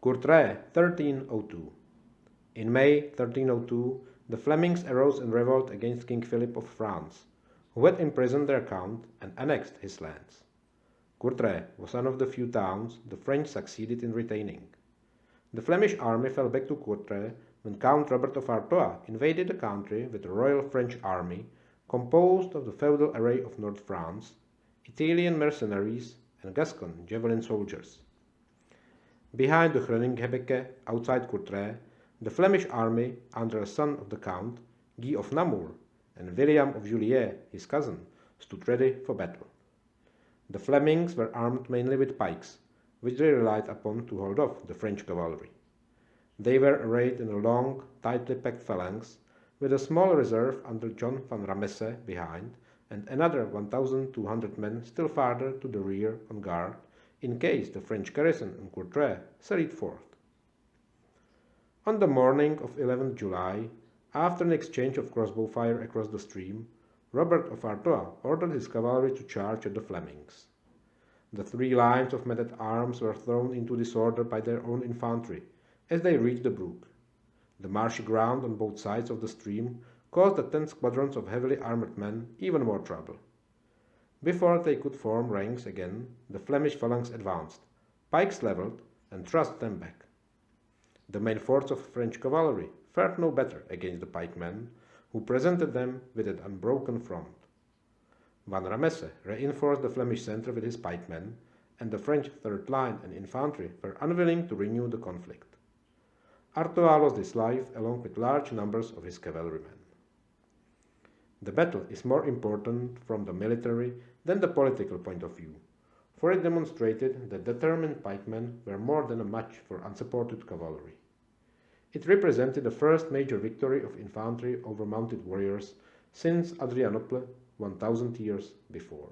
COURTRAI, 1302. In May 1302, the Flemings arose in revolt against King Philip of France, who had imprisoned their count and annexed his lands. COURTRAI was one of the few towns the French succeeded in retaining. The Flemish army fell back to COURTRAI when Count Robert of Artois invaded the country with a royal French army composed of the feudal array of North France, Italian mercenaries, and Gascon javelin soldiers. Behind the Groningebbeke outside COURTRAI, the Flemish army, under a son of the Count, Guy of Namur, and William of Juliers, his cousin, stood ready for battle. The Flemings were armed mainly with pikes, which they relied upon to hold off the French cavalry. They were arrayed in a long, tightly packed phalanx, with a small reserve under John van Ramesse behind, and another 1,200 men still farther to the rear on guard, in case the French garrison in COURTRAI sallied forth. On the morning of 11th July, after an exchange of crossbow fire across the stream, Robert of Artois ordered his cavalry to charge at the Flemings. The three lines of men-at-arms were thrown into disorder by their own infantry as they reached the brook. The marshy ground on both sides of the stream caused the 10 squadrons of heavily armored men even more trouble. Before they could form ranks again, the Flemish phalanx advanced, pikes levelled, and thrust them back. The main force of French cavalry fared no better against the pikemen, who presented them with an unbroken front. Van Ramesse reinforced the Flemish centre with his pikemen, and the French third line and infantry were unwilling to renew the conflict. Artois lost his life along with large numbers of his cavalrymen. The battle is more important from the military than the political point of view, for it demonstrated that determined pikemen were more than a match for unsupported cavalry. It represented the first major victory of infantry over mounted warriors since Adrianople 1,000 years before.